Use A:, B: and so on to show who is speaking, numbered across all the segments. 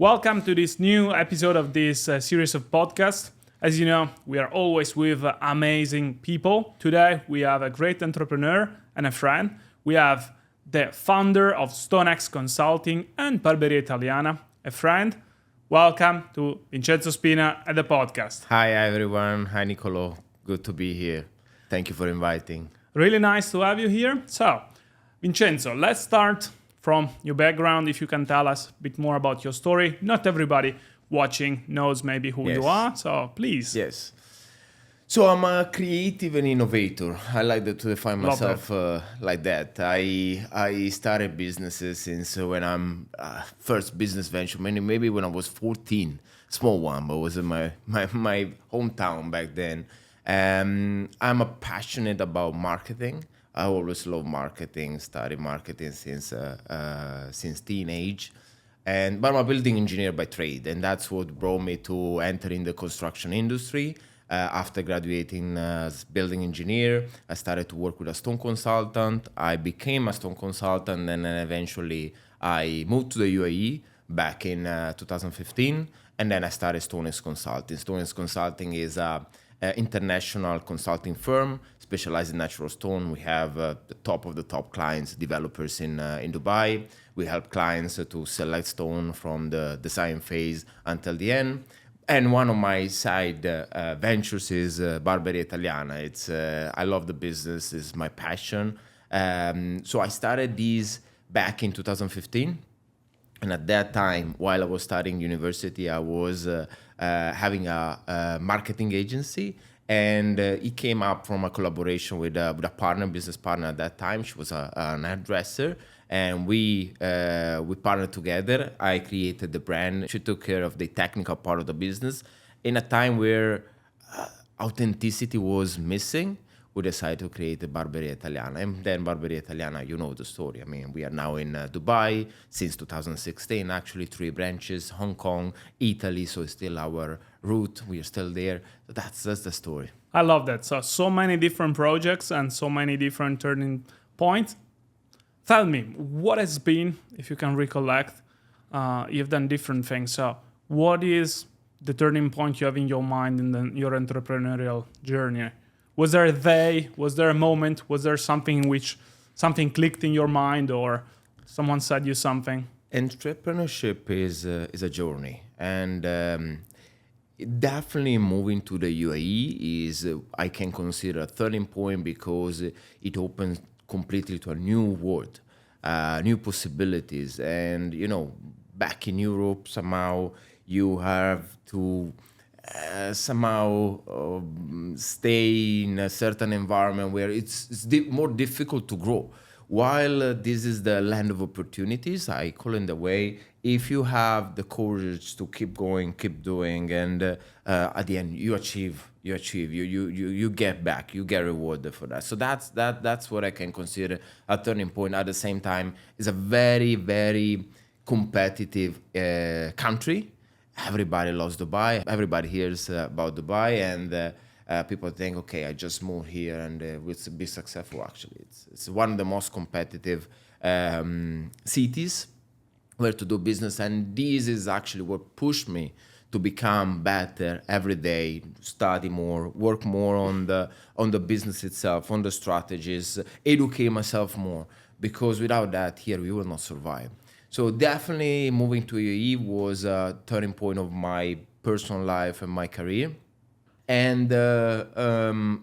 A: Welcome to this new episode of this series of podcasts. As you know, we are always with amazing people. Today, we have a great entrepreneur and a friend. We have the founder of Stonex Consulting and BARBERIA ITALIANA, a friend. Welcome to Vincenzo Spina at the podcast.
B: Hi everyone. Hi Nicolo. Good to be here. Thank you for inviting.
A: Really nice to have you here. So, Vincenzo, let's start from your background. If you can tell us a bit more about your story. Not everybody watching knows maybe who you are, so please.
B: Yes. So I'm a creative and innovator. I like to define myself like that. I started businesses since when I'm first business venture, maybe when I was 14, small one, but it was in my hometown back then. I'm passionate about marketing. I always love marketing, studied marketing since teenage. But I'm a building engineer by trade, and that's what brought me to entering the construction industry. After graduating as building engineer, I started to work with a stone consultant. I became a stone consultant, and then eventually I moved to the UAE back in 2015, and then I started Stonex Consulting. Stonex Consulting is an international consulting firm specialized in natural stone. We have the top of the top clients, developers in Dubai. We help clients to select stone from the design phase until the end. And one of my side ventures is BARBERIA ITALIANA. I love the business, it's my passion. So I started these back in 2015. And at that time, while I was studying university, I was having a marketing agency. And it came up from a collaboration with a partner, business partner at that time. She was an hairdresser. And we partnered together. I created the brand. She took care of the technical part of the business. In a time where authenticity was missing, we decided to create the BARBERIA ITALIANA. And then BARBERIA ITALIANA, you know the story. I mean, we are now in Dubai since 2016, actually 3 branches, Hong Kong, Italy, so it's still our route. We are still there. So that's the story.
A: I love that. So many different projects and so many different turning points. Tell me, what has been, if you can recollect, you've done different things. So what is the turning point you have in your mind in your entrepreneurial journey? Was there a day? Was there a moment? Was there something in which something clicked in your mind or someone said you something?
B: Entrepreneurship is a journey. And definitely moving to the UAE is, I can consider a turning point because it opens completely to a new world, new possibilities. And, back in Europe, somehow you have to stay in a certain environment where it's more difficult to grow. While this is the land of opportunities, I call it the way, if you have the courage to keep going, keep doing, and at the end you achieve, you get back, you get rewarded for that. So that's what I can consider a turning point. At the same time, it's a very, very competitive country. Everybody loves Dubai. Everybody hears about Dubai, and people think, okay, I just moved here and we'll be successful. Actually, it's one of the most competitive cities where to do business, and this is actually what pushed me to become better every day, study more, work more on the business itself, on the strategies, educate myself more, because without that, here we will not survive. So definitely moving to UAE was a turning point of my personal life and my career. And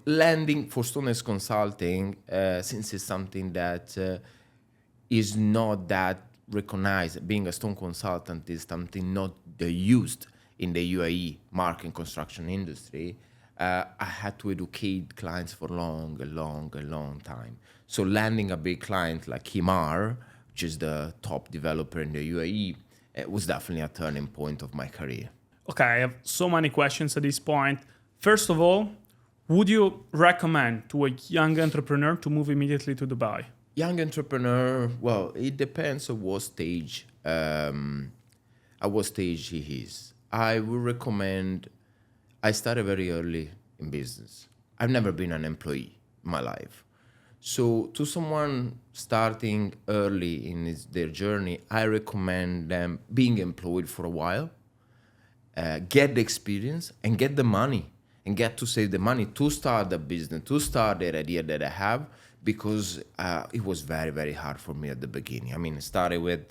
B: landing for Stonex Consulting, since it's something that is not that recognized, being a stone consultant is something not used in the UAE market and construction industry, I had to educate clients for a long time. So landing a big client like Himar, which is the top developer in the UAE, it was definitely a turning point of my career.
A: Okay, I have so many questions at this point. First of all, would you recommend to a young entrepreneur to move immediately to Dubai?
B: Young entrepreneur, well, it depends on what stage, he is. I would recommend, I started very early in business. I've never been an employee in my life. So to someone starting early in their journey, I recommend them being employed for a while, get the experience and get the money and get to save the money to start the business, to start that idea that I have, because it was very, very hard for me at the beginning. I mean, I started with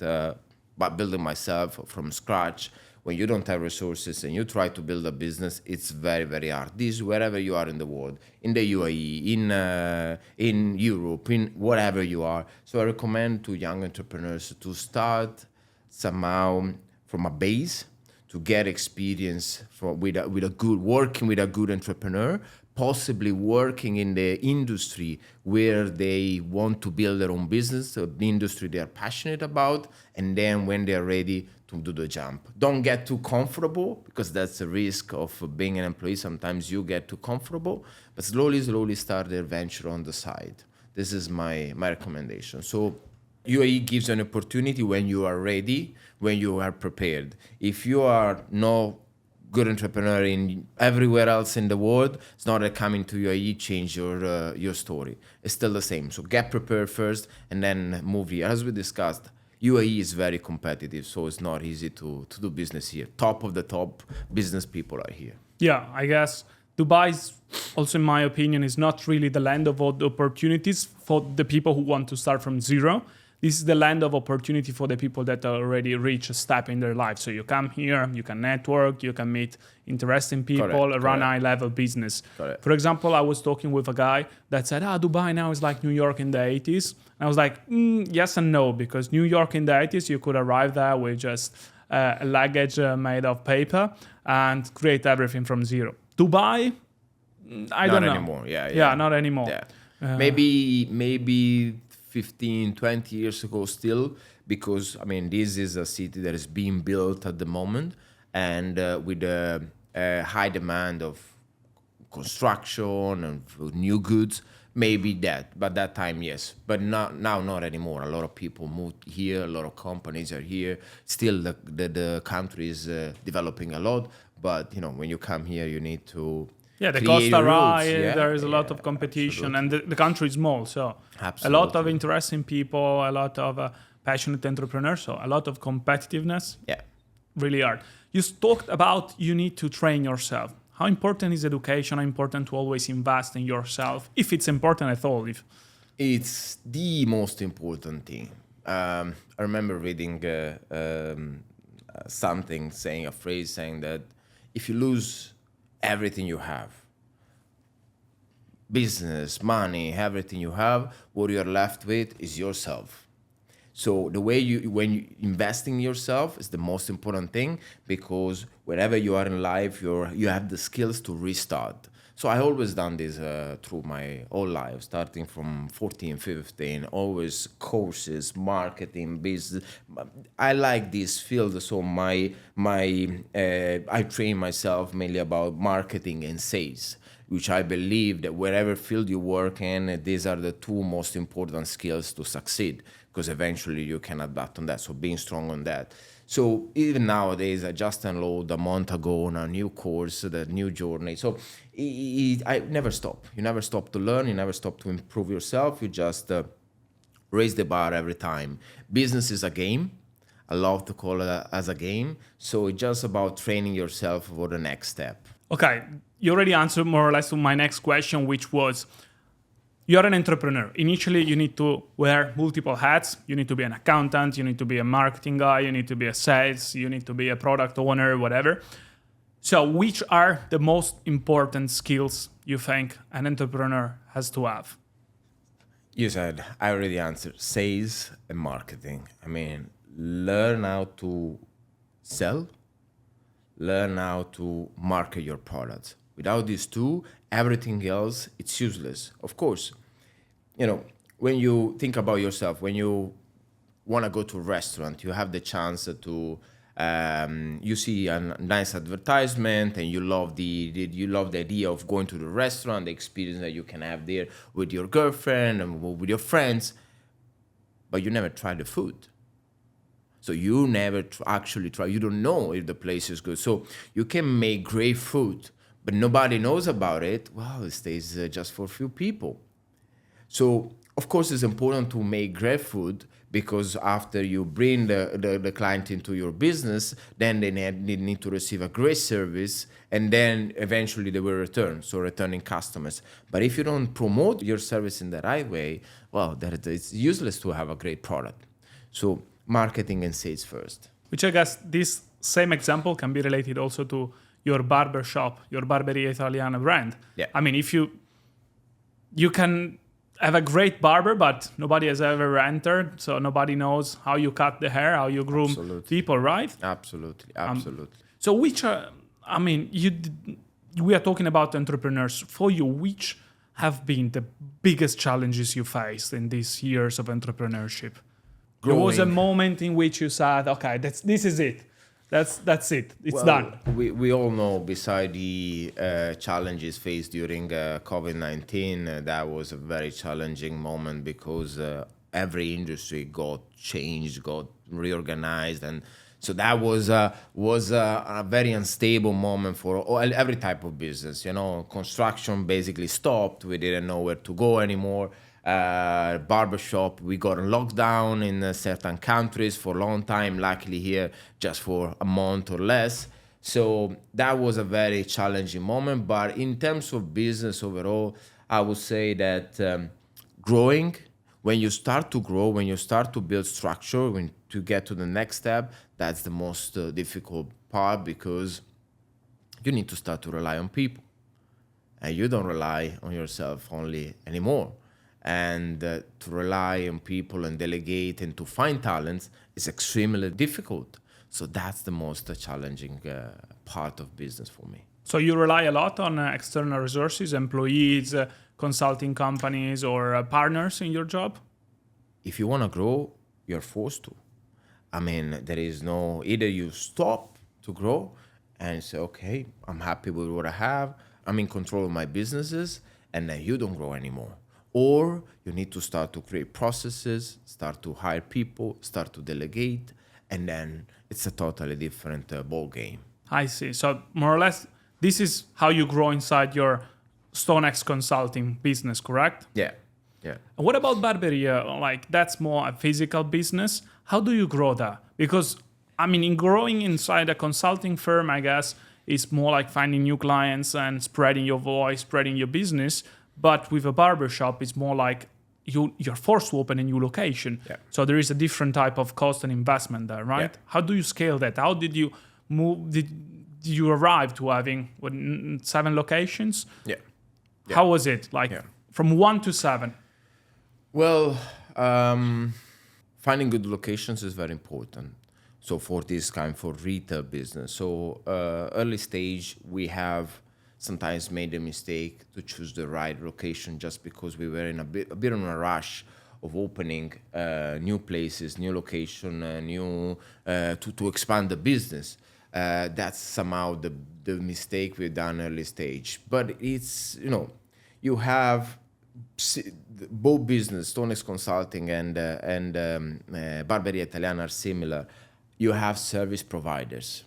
B: by building myself from scratch. When you don't have resources and you try to build a business, it's very, very hard. This wherever you are in the world, in the UAE, in Europe, in whatever you are. So I recommend to young entrepreneurs to start somehow from a base, to get experience with a good working with a good entrepreneur, possibly working in the industry where they want to build their own business, so the industry they are passionate about, and then when they are ready to do the jump. Don't get too comfortable, because that's the risk of being an employee. Sometimes you get too comfortable, but slowly start their venture on the side. This is my recommendation. So UAE gives you an opportunity when you are ready, when you are prepared. If you are no good entrepreneur in everywhere else in the world, it's not that coming to UAE change your story. It's still the same. So get prepared first and then move here. As we discussed, UAE is very competitive, so it's not easy to do business here. Top of the top business people are here.
A: Yeah, I guess Dubai is also, in my opinion, is not really the land of all the opportunities for the people who want to start from zero. This is the land of opportunity for the people that already reach a step in their life. So you come here, you can network, you can meet interesting people, run high-level business. For example, I was talking with a guy that said, Dubai now is like New York in the 80s. And I was like, yes and no, because New York in the 80s, you could arrive there with just a luggage made of paper and create everything from zero. Dubai, I don't know.
B: Not anymore,
A: Yeah, not anymore.
B: Yeah. Maybe 15, 20 years ago still, because, I mean, this is a city that is being built at the moment, and with a high demand of construction and new goods, maybe that. But that time, yes. But now not anymore. A lot of people moved here, a lot of companies are here. Still, the country is developing a lot, but, when you come here, you need to...
A: Yeah, the costs are high, there is a lot of competition, absolutely. And the country is small, so absolutely. A lot of interesting people, a lot of passionate entrepreneurs, so a lot of competitiveness.
B: Yeah.
A: Really hard. You talked about you need to train yourself. How important is education? How important to always invest in yourself, if it's important at all?
B: It's the most important thing. I remember reading something, a phrase saying that if you lose everything you have, business, money, everything you have, what you're left with is yourself. So the way when you invest in yourself is the most important thing, because wherever you are in life, you have the skills to restart. So I always done this through my whole life, starting from 14, 15, always courses, marketing, business. I like this field, so I train myself mainly about marketing and sales, which I believe that wherever field you work in, these are the two most important skills to succeed, because eventually you can adapt on that. So being strong on that. So even nowadays, I just enrolled a month ago on a new course, the new journey. So I never stop. You never stop to learn. You never stop to improve yourself. You just raise the bar every time. Business is a game. I love to call it as a game. So it's just about training yourself for the next step.
A: Okay, you already answered more or less to my next question, which was, you're an entrepreneur. Initially, you need to wear multiple hats. You need to be an accountant. You need to be a marketing guy. You need to be a sales. You need to be a product owner, whatever. So which are the most important skills you think an entrepreneur has to have?
B: You said, I already answered, sales and marketing. I mean, learn how to sell, learn how to market your products. Without these two, everything else, it's useless. Of course, when you think about yourself, when you want to go to a restaurant, you have the chance to, you see a nice advertisement and you love the idea of going to the restaurant, the experience that you can have there with your girlfriend and with your friends, but you never try the food. So you never actually try. You don't know if the place is good. So you can make great food, but nobody knows about it. Well, it stays just for a few people. So Of course, it's important to make great food, because after you bring the client into your business, then they need to receive a great service, and then eventually they will return, so returning customers. But if you don't promote your service in the right way, well, it's useless to have a great product. So marketing and sales first.
A: Which I guess this same example can be related also to your barber shop, your Barberia Italiana brand.
B: Yeah.
A: I mean, if you can have a great barber, but nobody has ever entered, so nobody knows how you cut the hair, how you groom people, right?
B: Absolutely.
A: So which are, I mean, we are talking about entrepreneurs. For you, which have been the biggest challenges you faced in these years of entrepreneurship? There was a moment in which you said, okay, this is it. That's it. It's done.
B: We all know, beside the challenges faced during COVID-19, that was a very challenging moment, because every industry got changed, got reorganized, and so that was a very unstable moment for every type of business. Construction basically stopped. We didn't know where to go anymore. Barbershop, we got on lockdown in certain countries for a long time, luckily here just for a month or less. So that was a very challenging moment. But in terms of business overall, I would say that growing, when you start to grow, when you start to build structure, when to get to the next step, that's the most difficult part, because you need to start to rely on people, and you don't rely on yourself only anymore. And to rely on people and delegate and to find talents is extremely difficult. So that's the most challenging part of business for me.
A: So you rely a lot on external resources, employees, consulting companies, or partners in your job?
B: If you want to grow, you're forced to. I mean, there is no, either you stop to grow and say, okay, I'm happy with what I have, I'm in control of my businesses, and then you don't grow anymore. Or you need to start to create processes, start to hire people, start to delegate, and then it's a totally different ball game.
A: I see. So more or less, this is how you grow inside your Stonex Consulting business, correct?
B: Yeah.
A: And what about Barberia? Like, that's more a physical business. How do you grow that? Because, I mean, in growing inside a consulting firm, I guess, it's more like finding new clients and spreading your voice, spreading your business. But with a barbershop, it's more like you're forced to open a new location.
B: Yeah.
A: So there is a different type of cost and investment there, right?
B: Yeah.
A: How do you scale that? How did you move? Did you arrive to having 7 locations?
B: Yeah.
A: How was it? From 1 to 7?
B: Well, finding good locations is very important. So for this kind, for retail business. So early stage, we have sometimes made the mistake to choose the right location just because we were in a bit of a rush of opening new places, new location, to expand the business. That's somehow the mistake we've done early stage. But it's, you have both business, Stonex Consulting and Barberia Italiana are similar. You have service providers.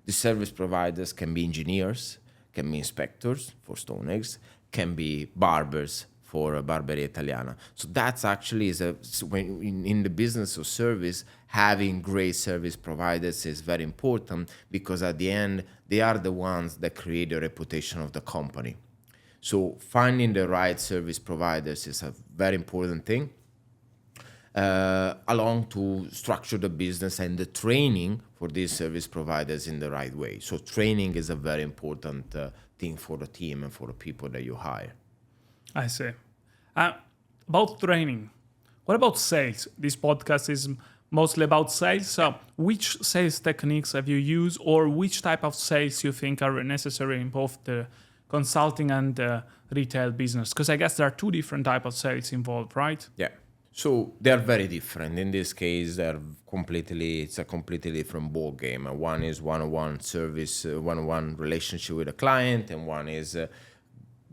B: The service providers can be engineers, can be inspectors for Stonex, can be barbers for Barberia Italiana. So that's actually in the business of service, having great service providers is very important, because at the end, they are the ones that create the reputation of the company. So finding the right service providers is a very important thing, along to structure the business and the training for these service providers in the right way. So training is a very important thing for the team and for the people that you hire.
A: I see. About training, what about sales? This podcast is mostly about sales. So which sales techniques have you used, or which type of sales you think are necessary in both the consulting and retail business? Because I guess there are 2 different types of sales involved, right?
B: Yeah. So they're very different. In this case, it's a completely different ball game. One is one-on-one service, one-on-one relationship with a client, and one is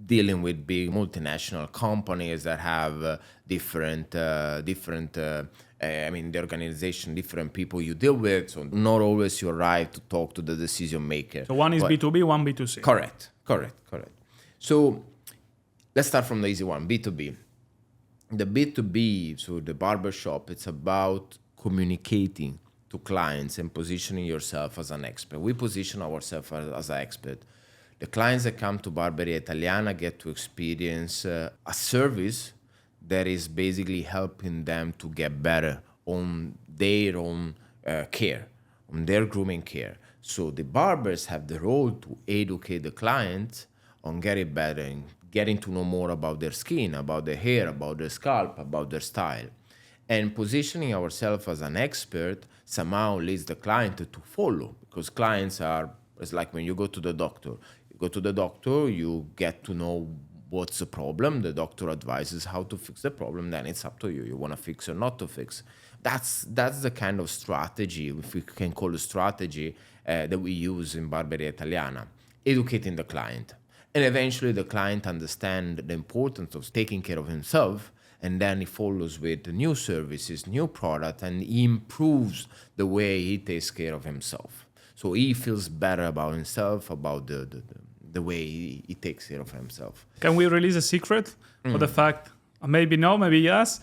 B: dealing with big multinational companies that have the organization, different people you deal with. So not always you arrive to talk to the decision maker.
A: So one is B2B, one B2C.
B: Correct. So let's start from the easy one, B2B. The B2B, so the barbershop, it's about communicating to clients and positioning yourself as an expert. We position ourselves as an expert. The clients that come to Barberia Italiana get to experience a service that is basically helping them to get better on their own care, on their grooming care. So the barbers have the role to educate the client on getting better and getting to know more about their skin, about their hair, about their scalp, about their style. And positioning ourselves as an expert somehow leads the client to follow, because clients are, it's like when you go to the doctor. You go to the doctor, you get to know what's the problem, the doctor advises how to fix the problem, then it's up to you. You want to fix or not to fix. That's the kind of strategy, if we can call it strategy, that we use in Barberia Italiana, educating the client. And eventually the client understands the importance of taking care of himself, and then he follows with new services, new product, and he improves the way he takes care of himself. So he feels better about himself, about the way he takes care of himself.
A: Can we release a secret for the fact, maybe no, maybe yes,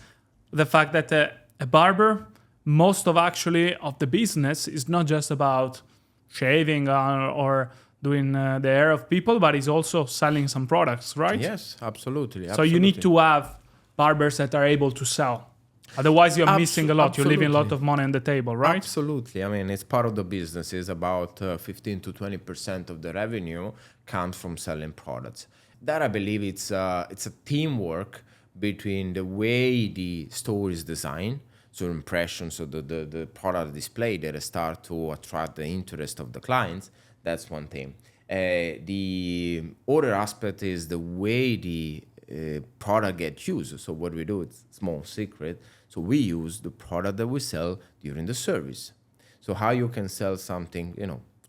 A: the fact that a barber, most of the business is not just about shaving or doing the hair of people, but is also selling some products, right?
B: Yes, absolutely.
A: So you need to have barbers that are able to sell. Otherwise, you're missing a lot.
B: Absolutely.
A: You're leaving a lot of money on the table, right?
B: Absolutely. I mean, it's part of the business. It's about 15 to 20% of the revenue comes from selling products. That, I believe, it's a teamwork between the way the store is designed, so impressions, so the product display that start to attract the interest of the clients. That's one thing. The other aspect is the way the product gets used. So what we do, it's a small secret. So we use the product that we sell during the service. So how you can sell something,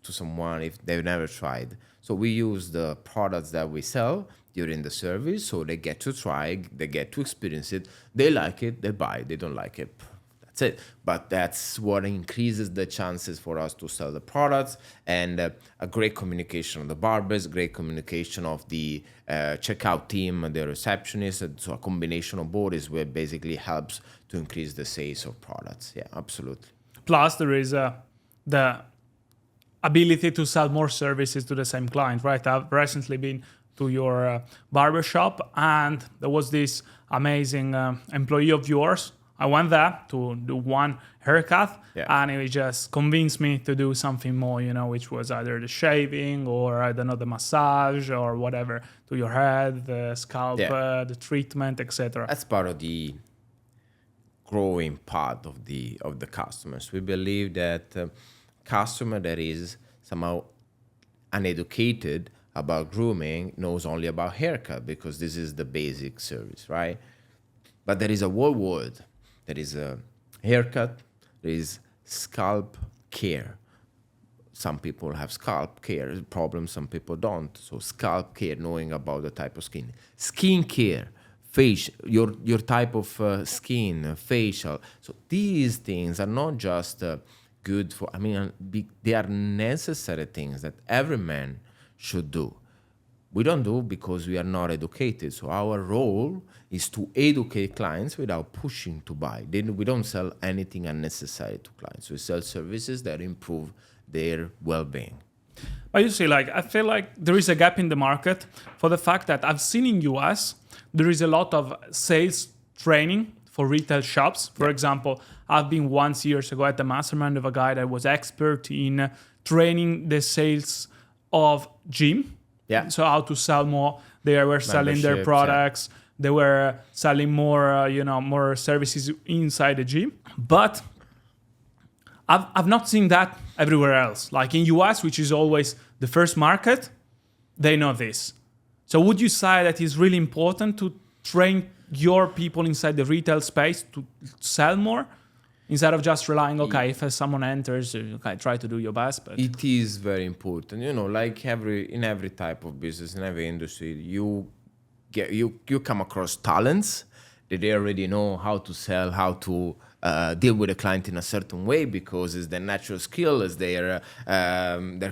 B: to someone if they've never tried. So we use the products that we sell during the service, so they get to try, they get to experience it, they like it, they buy, they don't like it. That's it. But that's what increases the chances for us to sell the products, and a great communication of the barbers, great communication of the checkout team, the receptionist. So a combination of both is what basically helps to increase the sales of products. Yeah, absolutely.
A: Plus, there is the ability to sell more services to the same client, right? I've recently been to your barbershop, and there was this amazing employee of yours. I went there to do one haircut, and he just convinced me to do something more, which was either the shaving or, I don't know, the massage or whatever to your head, the scalp, the treatment, etc.
B: That's part of the growing part of the customers. We believe that customer that is somehow uneducated about grooming knows only about haircut, because this is the basic service, right? But there is a whole world. There is a haircut, there is scalp care. Some people have scalp care problems, some people don't. So scalp care, knowing about the type of skin care, facial, your type of skin, facial. So these things are not just good for, they are necessary things that every man should do. We don't do because we are not educated. So our role is to educate clients without pushing to buy. Then we don't sell anything unnecessary to clients. We sell services that improve their well-being.
A: But you see, I feel like there is a gap in the market for the fact that I've seen in US, there is a lot of sales training for retail shops. For example, I've been once years ago at the mastermind of a guy that was expert in training the sales of gym.
B: Yeah.
A: So how to sell more. They were selling their products. Yeah. They were selling more, more services inside the gym. But I've not seen that everywhere else. Like in US, which is always the first market, they know this. So would you say that it's really important to train your people inside the retail space to sell more? Instead of just relying, if someone enters, try to do your best. But
B: it is very important, like in every type of business, in every industry, you come across talents that they already know how to sell, how to deal with a client in a certain way, because it's their natural skill, it's their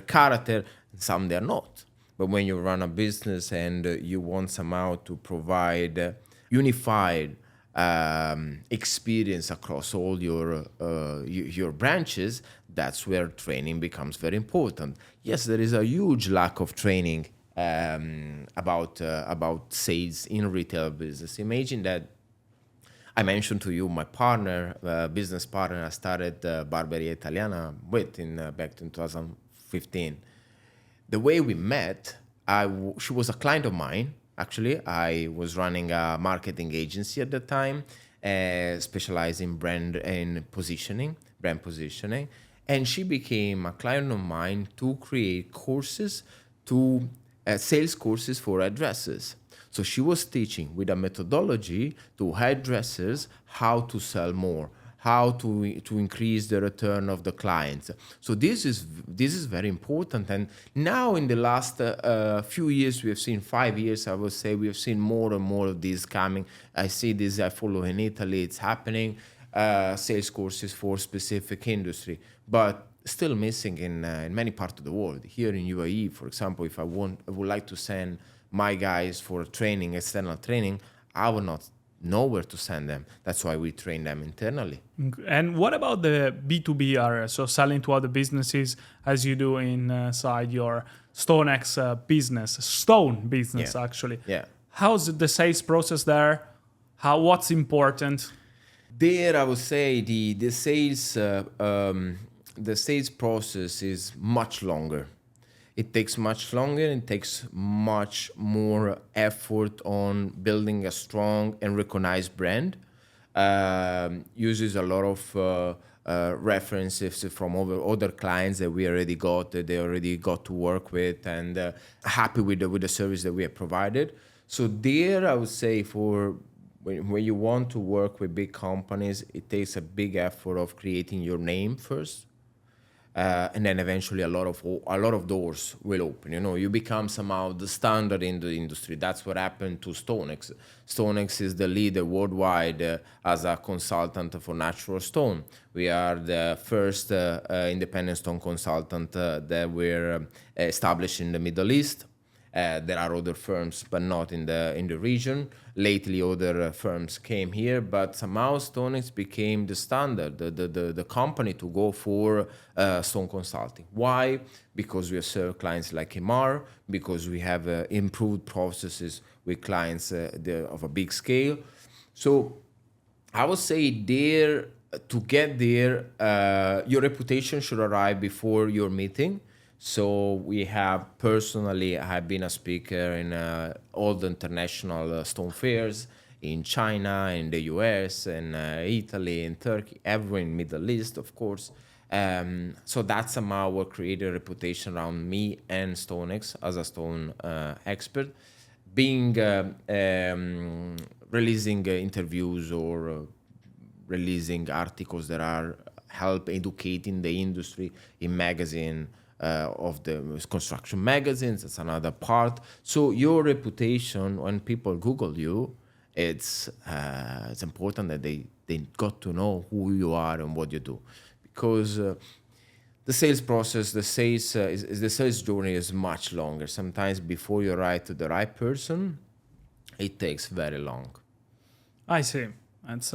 B: character. Some they're not. But when you run a business and you want somehow to provide unified experience across all your branches, that's where training becomes very important. Yes, there is a huge lack of training about sales in retail business. Imagine that I mentioned to you my partner, business partner, I started Barberia Italiana with back in 2015. The way we met, she was a client of mine. Actually, I was running a marketing agency at the time, specialized in brand positioning, and she became a client of mine to create courses, to sales courses for hairdressers. So she was teaching with a methodology to hairdressers how to sell more, how to increase the return of the clients. So this is very important. And now in the last few years, we have seen 5 years, I would say, we have seen more and more of this coming. I see this, I follow in Italy, it's happening, sales courses for specific industry, but still missing in many parts of the world. Here in UAE, for example, if I would like to send my guys for training, external training, I will not know where to send them. That's why we train them internally.
A: And what about the B2B area? So selling to other businesses as you do inside your Stonex Stone business, actually.
B: Yeah.
A: How's the sales process there? What's important?
B: There, I would say the sales process is much longer. It takes much longer. It takes much more effort on building a strong and recognized brand. Uses a lot of references from other clients that we already got, that they already got to work with, and happy with the service that we have provided. So there, I would say, for when you want to work with big companies, it takes a big effort of creating your name first. And then eventually a lot of doors will open. You become somehow the standard in the industry. That's what happened to Stonex. Stonex is the leader worldwide as a consultant for natural stone. We are the first independent stone consultant that were established in the Middle East. There are other firms, but not in the region. Lately, other firms came here, but somehow Stonex became the standard, the company to go for stone consulting. Why? Because we serve clients like Emar, because we have improved processes with clients of a big scale. So I would say there, to get there, your reputation should arrive before your meeting. So we have personally, I have been a speaker in all the international stone fairs in China, in the US, in Italy, in Turkey, everywhere in Middle East, of course. So that's somehow what created a reputation around me and Stonex as a stone expert. Being releasing interviews or releasing articles that are help educating the industry in magazine, of the construction magazines, that's another part. So your reputation, when people Google you, it's important that they got to know who you are and what you do, because the sales process, the sales journey is much longer. Sometimes before you arrive to the right person, it takes very long.
A: I see. It's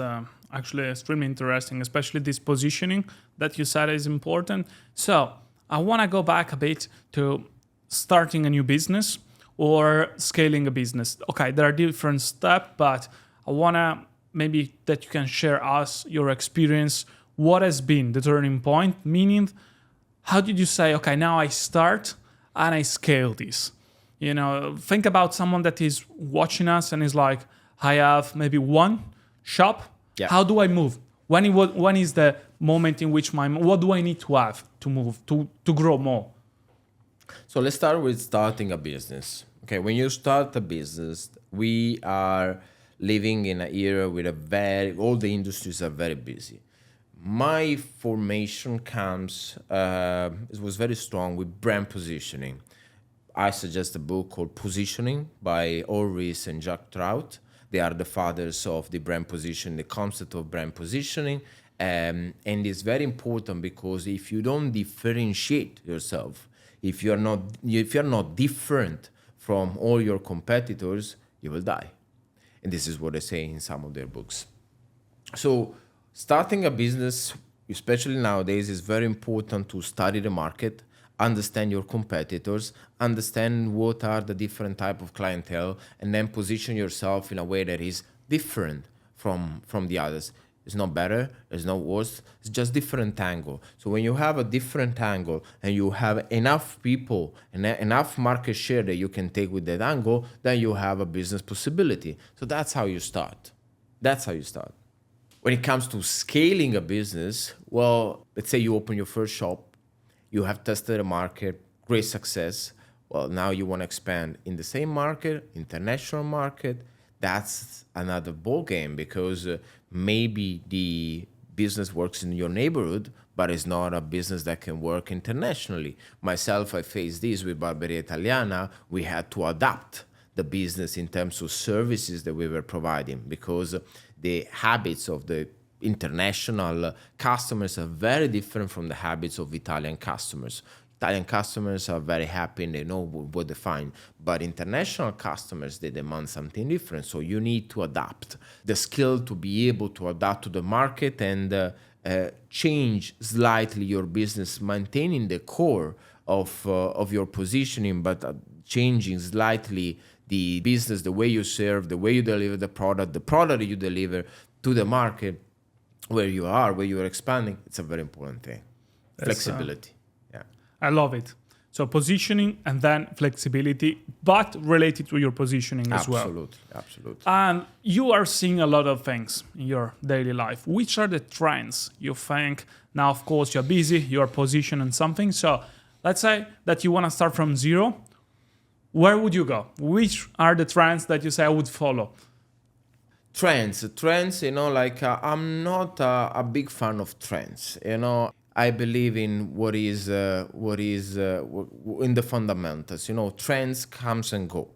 A: actually extremely interesting, especially this positioning that you said is important. So I want to go back a bit to starting a new business or scaling a business. Okay, there are different steps, but I want to maybe that you can share us your experience. What has been the turning point? Meaning, how did you say, okay, now I start and I scale this? Think about someone that is watching us and is like, I have maybe one shop.
B: Yeah.
A: How do I move? When is the moment in which what do I need to have to move, to grow more?
B: So let's start with starting a business. Okay, when you start a business, we are living in an era with all the industries are very busy. My formation it was very strong with brand positioning. I suggest a book called Positioning by Ulrich and Jacques Trout. They are the fathers of the brand position, the concept of brand positioning. And it's very important because if you don't differentiate yourself, if you're not different from all your competitors, you will die. And this is what they say in some of their books. So starting a business, especially nowadays, is very important to study the market, understand your competitors, understand what are the different type of clientele, and then position yourself in a way that is different from the others. It's not better, it's not worse, it's just different angle. So when you have a different angle and you have enough people and enough market share that you can take with that angle, then you have a business possibility. So that's how you start. That's how you start. When it comes to scaling a business, well, let's say you open your first shop, you have tested the market, great success. Well, now you want to expand in the same market, international market. That's another ball game because maybe the business works in your neighborhood, but it's not a business that can work internationally. Myself, I faced this with Barberia Italiana. We had to adapt the business in terms of services that we were providing because the habits of the international customers are very different from the habits of Italian customers. Italian customers are very happy and they know what they find. But international customers, they demand something different. So you need to adapt. The skill to be able to adapt to the market and change slightly your business, maintaining the core of your positioning, but changing slightly the business, the way you serve, the way you deliver the product that you deliver to the market where you are expanding. It's a very important thing. Flexibility.
A: I love it. So positioning and then flexibility, but related to your positioning as well.
B: Absolutely.
A: And you are seeing a lot of things in your daily life. Which are the trends you think? Now, of course, you're busy, you're positioned on something. So let's say that you want to start from zero. Where would you go? Which are the trends that you say I would follow?
B: Trends, I'm not a big fan of trends, I believe in what is in the fundamentals. Trends comes and go.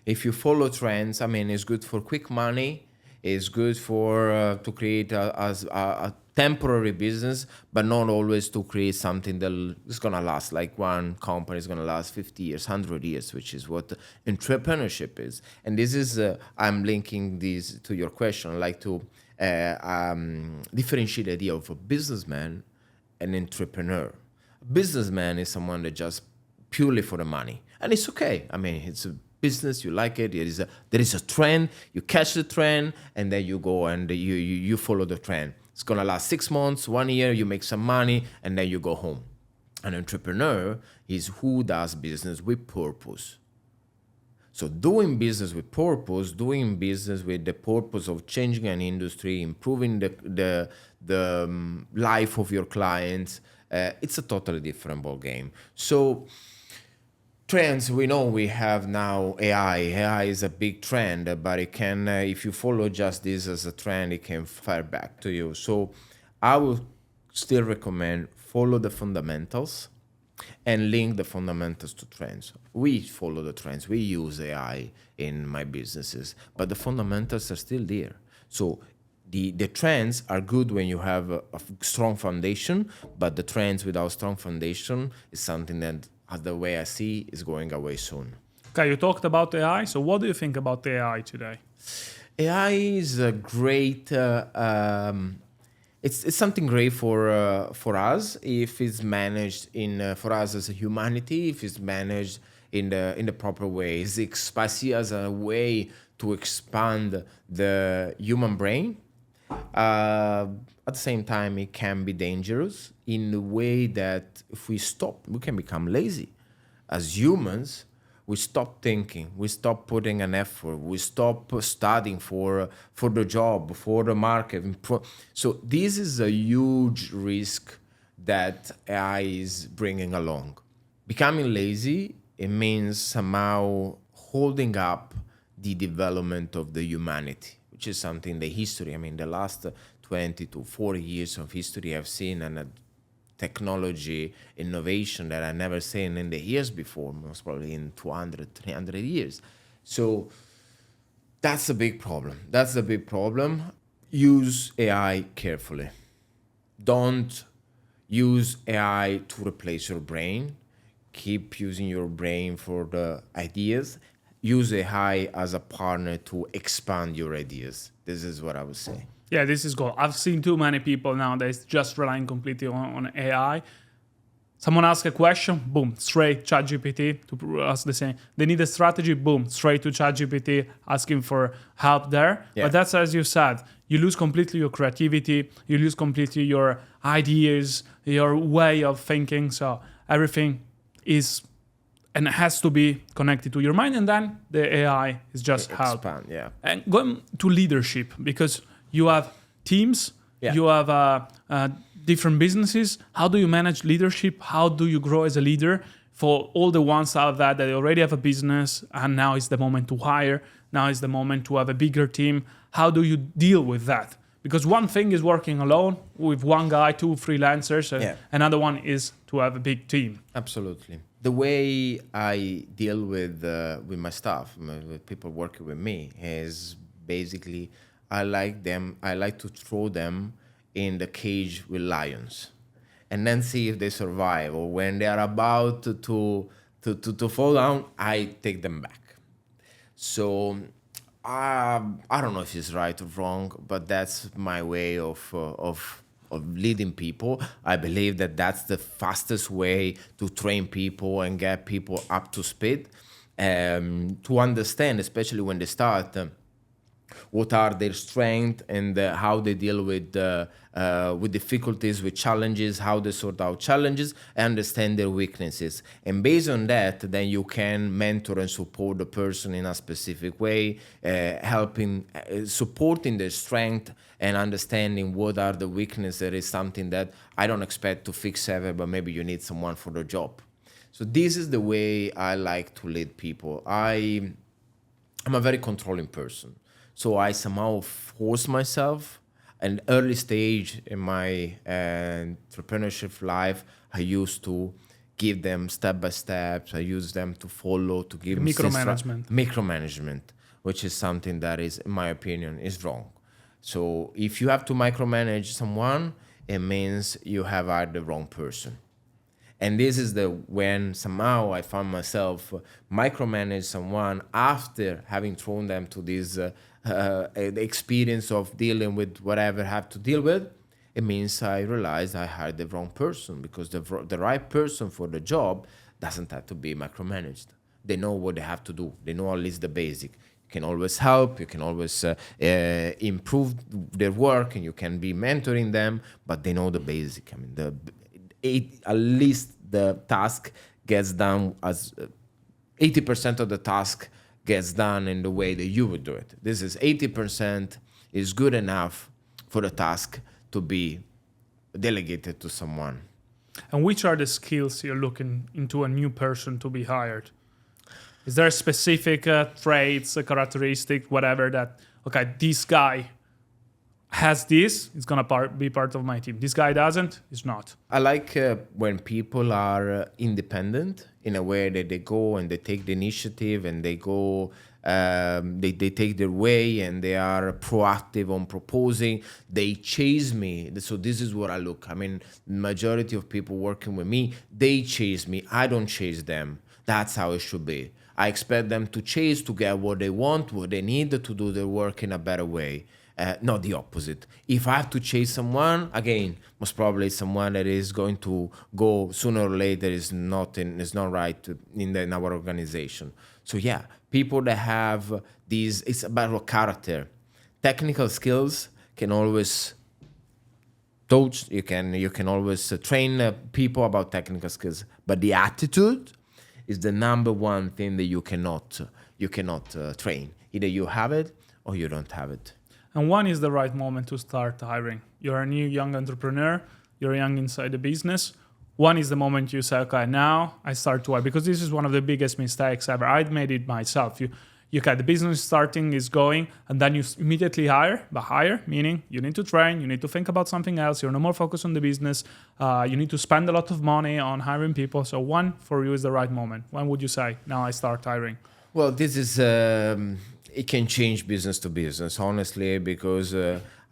B: If you follow trends, it's good for quick money. It's good for to create a temporary business, but not always to create something that is gonna last. Like one company is gonna last 50 years, 100 years, which is what entrepreneurship is. And this is I'm linking this to your question. I like to differentiate the idea of a businessman. An entrepreneur. A businessman is someone that just purely for the money. And it's okay. It's a business, you like it, there is a trend, you catch the trend, and then you go and you follow the trend. It's gonna last 6 months, 1 year, you make some money, and then you go home. An entrepreneur is who does business with purpose. So doing business with purpose, doing business with the purpose of changing an industry, improving the life of your clients, it's a totally different ball game. So trends, we know we have now AI. AI is a big trend, but it can, if you follow just this as a trend, it can fire back to you. So I will still recommend follow the fundamentals and link the fundamentals to trends. We follow the trends. We use AI in my businesses, but the fundamentals are still there. So the trends are good when you have a strong foundation, but the trends without strong foundation is something that, as the way I see, is going away soon.
A: Okay, you talked about AI. So what do you think about AI today?
B: AI is a great... It's something great for us if it's managed for us as a humanity, if it's managed in the proper way. I see as a way to expand the human brain. At the same time, it can be dangerous in the way that if we stop, we can become lazy. As humans, we stop thinking, we stop putting an effort, we stop studying for the job, for the market. So this is a huge risk that AI is bringing along. Becoming lazy, it means somehow holding up the development of the humanity, which is something the history, the last 20 to 40 years of history I've seen, and technology innovation that I never seen in the years before, most probably in 200, 300 years. So that's a big problem. Use AI carefully. Don't use AI to replace your brain. Keep using your brain for the ideas. use AI as a partner to expand your ideas. This is what I would say.
A: Yeah, this is cool. I've seen too many people nowadays just relying completely on AI. Someone asks a question, boom, straight ChatGPT to ask the same. They need a strategy, boom, straight to ChatGPT asking for help there.
B: Yeah.
A: But that's, as you said, you lose completely your creativity, you lose completely your ideas, your way of thinking. So everything is and has to be connected to your mind, and then the AI is just help.
B: Expand, yeah.
A: And going to leadership, because you have teams,
B: Yeah.
A: you have different businesses. How do you manage leadership? How do you grow as a leader for all the ones out there that already have a business and now is the moment to hire? Now is the moment to have a bigger team. How do you deal with that? Because one thing is working alone with one guy, two freelancers, and another one is to have a big team.
B: Absolutely. The way I deal with my staff, with people working with me, is basically I like to throw them in the cage with lions, and then see if they survive. Or when they are about to fall down, I take them back. So I don't know if it's right or wrong, but that's my way of leading people. I believe that that's the fastest way to train people and get people up to speed, to understand, especially when they start, what are their strengths and how they deal with difficulties, with challenges, how they sort out challenges, and understand their weaknesses. And based on that, then you can mentor and support the person in a specific way, helping, supporting their strength and understanding what are the weaknesses is something that I don't expect to fix ever, but maybe you need someone for the job. So this is the way I like to lead people. I'm a very controlling person. So I somehow force myself. An early stage in my entrepreneurship life, I used to give them step by steps. I use them to follow, to give
A: Micromanagement.
B: Micromanagement, which is something that is, in my opinion, is wrong. So if you have to micromanage someone, it means you have hired the wrong person. And this is when somehow I found myself micromanage someone after having thrown them to this experience of dealing with whatever I have to deal with. It means I realized I hired the wrong person, because the right person for the job doesn't have to be micromanaged. They know what they have to do. They know at least the basic. You can always help. You can always improve their work, and you can be mentoring them. But they know the basic. I mean, at least the task gets done as 80% of the task gets done in the way that you would do it. This is 80% is good enough for the task to be delegated to someone.
A: And which are the skills you're looking into a new person to be hired? Is there specific traits, a characteristic, whatever that, okay, this guy has this, it's going to be part of my team. This guy doesn't, it's not.
B: I like when people are independent in a way that they go and they take the initiative and they go, they take their way and they are proactive on proposing. They chase me. So this is what I look. I mean, majority of people working with me, they chase me. I don't chase them. That's how it should be. I expect them to chase to get what they want, what they need to do their work in a better way. Not the opposite. If I have to chase someone, again, most probably someone that is going to go sooner or later is not right in our organization. So yeah, people that have these, it's about character. Technical skills can always coach. You can always train people about technical skills, but the attitude is the number one thing that you cannot train. Either you have it or you don't have it.
A: And when is the right moment to start hiring? You're a new young entrepreneur, you're young inside the business. When is the moment you say, okay, now I start to hire? Because this is one of the biggest mistakes ever. I'd made it myself. You got the business starting, is going, and then you immediately hire. But hire, meaning you need to train, you need to think about something else, you're no more focused on the business, you need to spend a lot of money on hiring people. So when for you is the right moment? When would you say, now I start hiring?
B: Well, this is... it can change business to business, honestly, because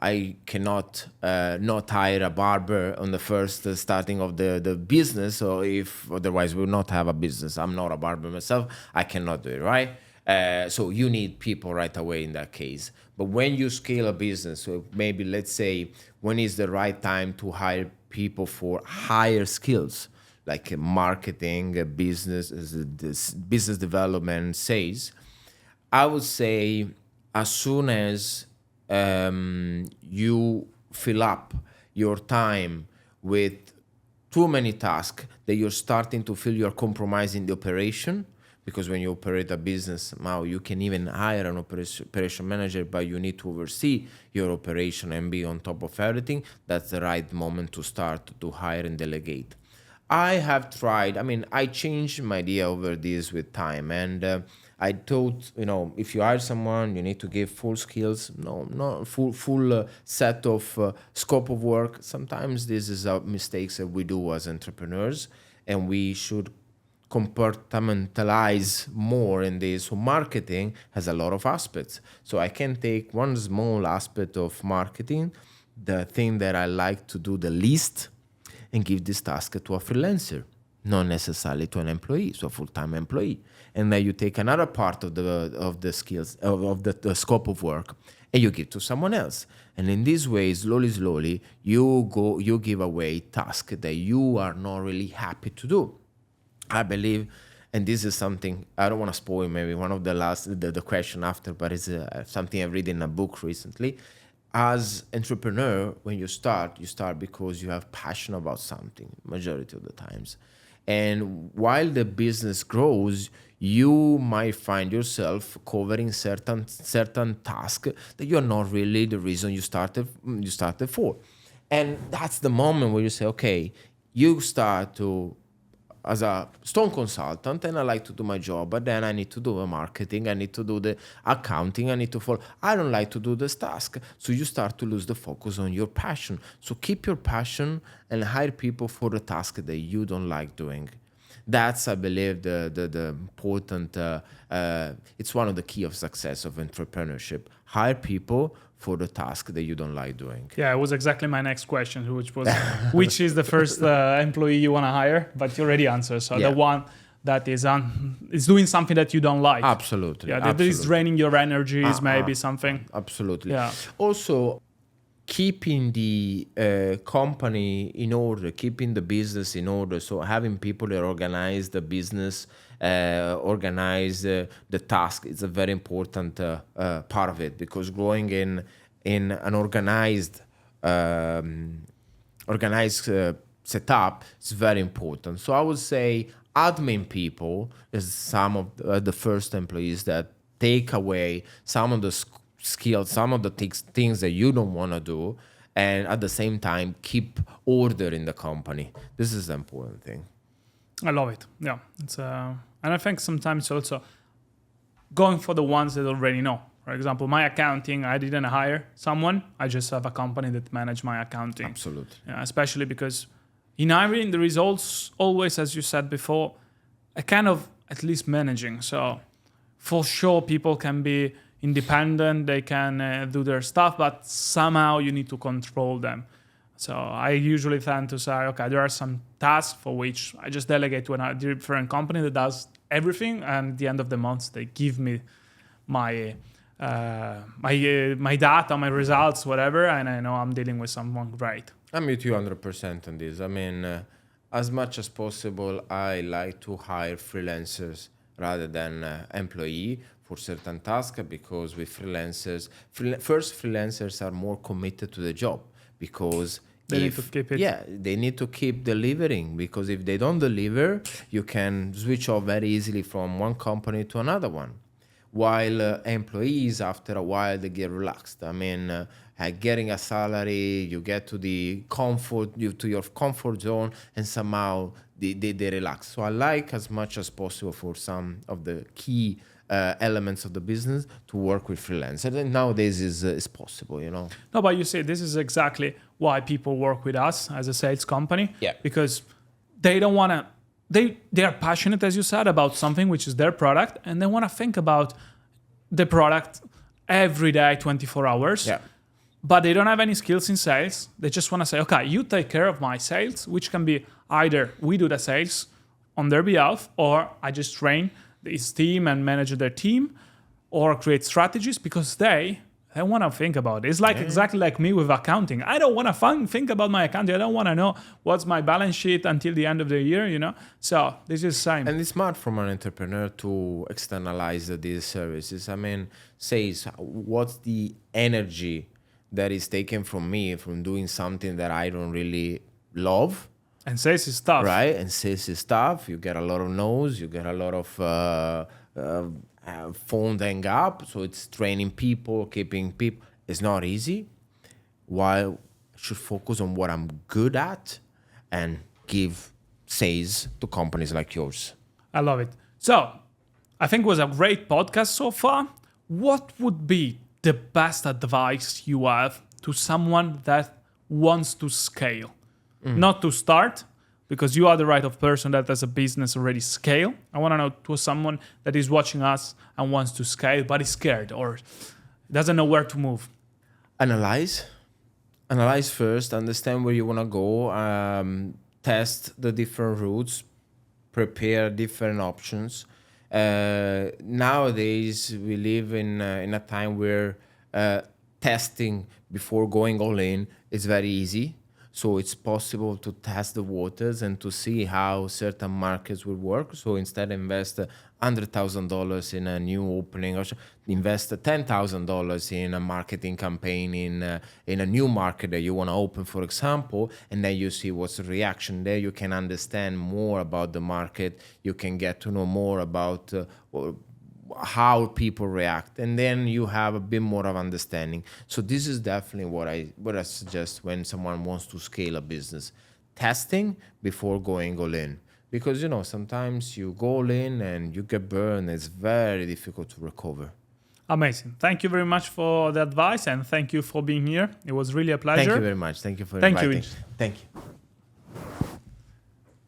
B: I cannot not hire a barber on the first starting of the business, or if otherwise we will not have a business. I'm not a barber myself. I cannot do it, right? So you need people right away in that case. But when you scale a business, so maybe let's say when is the right time to hire people for higher skills, like marketing, business development, sales, I would say as soon as you fill up your time with too many tasks that you're starting to feel you're compromising the operation, because when you operate a business now you can even hire an operation manager, but you need to oversee your operation and be on top of everything. That's the right moment to start to hire and delegate. I have tried, I changed my idea over this with time, and I thought, if you hire someone, you need to give full skills, no full set of scope of work. Sometimes this is mistakes that we do as entrepreneurs, and we should compartmentalize more in this. So marketing has a lot of aspects. So I can take one small aspect of marketing, the thing that I like to do the least, and give this task to a freelancer, not necessarily to an employee, so a full-time employee. And then you take another part of the skills of the scope of work, and you give to someone else. And in this way, slowly, you give away tasks that you are not really happy to do. I believe, and this is something, I don't want to spoil maybe one of the question after, but it's something I read in a book recently. As entrepreneur, when you start because you have passion about something, majority of the times. And while the business grows, you might find yourself covering certain tasks that you're not really the reason you started for. And that's the moment where you say, okay, you start to, as a stone consultant, and I like to do my job, but then I need to do the marketing, I need to do the accounting, I need to follow. I don't like to do this task. So you start to lose the focus on your passion. So keep your passion and hire people for the task that you don't like doing. That's, I believe, the important, it's one of the key of success of entrepreneurship. Hire people for the task that you don't like doing.
A: Yeah, it was exactly my next question, which was, which is the first employee you want to hire? But you already answered. So the one that is doing something that you don't like.
B: Absolutely.
A: Yeah, that is draining your energy is maybe something.
B: Absolutely.
A: Yeah.
B: Also, keeping the company in order, keeping the business in order. So having people that organize the business, organize the task is a very important part of it, because growing in an organized setup is very important. So I would say admin people is some of the first employees that take away some of the skills, some of the things that you don't want to do, and at the same time keep order in the company. This is the important thing.
A: I love it. Yeah, it's and I think sometimes also going for the ones that already know. For example, my accounting, I didn't hire someone. I just have a company that manage my accounting.
B: Absolutely.
A: Yeah, especially because in hiring there is also always, as you said before, a kind of at least managing. So for sure, people can be independent, they can do their stuff, but somehow you need to control them. So I usually tend to say, okay, there are some tasks for which I just delegate to a different company that does everything, and at the end of the month they give me my data, my results, whatever, and I know I'm dealing with someone great.
B: I'm with you 100% on this. I mean, as much as possible, I like to hire freelancers rather than employee for certain tasks, because with freelancers, freelancers are more committed to the job, because
A: they need to keep it.
B: Yeah, they need to keep delivering, because if they don't deliver, you can switch off very easily from one company to another one. While employees, after a while, they get relaxed. I mean, getting a salary, you get to the comfort, to your comfort zone, and somehow they relax. So I like as much as possible for some of the key elements of the business to work with freelancers. And nowadays is possible, you know.
A: No, but you see, this is exactly why people work with us as a sales company.
B: Yeah.
A: Because they don't want to, they are passionate, as you said, about something which is their product, and they want to think about the product every day, 24 hours.
B: Yeah.
A: But they don't have any skills in sales. They just want to say, okay, you take care of my sales, which can be either we do the sales on their behalf, or I just train his team and manage their team, or create strategies because they want to think about it. It's like exactly like me with accounting. I don't want to think about my accounting. I don't want to know what's my balance sheet until the end of the year, you know? So this is the same.
B: And it's smart from an entrepreneur to externalize these services. I mean, says what's the energy that is taken from me from doing something that I don't really love.
A: And sales is tough.
B: Right? And sales is tough. You get a lot of no's. You get a lot of phone hang up. So it's training people, keeping people. It's not easy. While I should focus on what I'm good at and give sales to companies like yours.
A: I love it. So I think it was a great podcast so far. What would be the best advice you have to someone that wants to scale? Not to start, because you are the right of person that has a business already scale. I want to know to someone that is watching us and wants to scale, but is scared or doesn't know where to move.
B: Analyze first, understand where you want to go, test the different routes, prepare different options. Nowadays, we live in a time where testing before going all in is very easy. So it's possible to test the waters and to see how certain markets will work. So instead invest $100,000 in a new opening, or invest $10,000 in a marketing campaign in a new market that you want to open, for example, and then you see what's the reaction there. You can understand more about the market. You can get to know more about how people react, and then you have a bit more of understanding. So this is definitely what I suggest when someone wants to scale a business. Testing before going all in. Because, sometimes you go all in and you get burned. It's very difficult to recover.
A: Amazing. Thank you very much for the advice, and thank you for being here. It was really a pleasure.
B: Thank you very much. Thank you for inviting.
A: Thank you.
B: Thank you.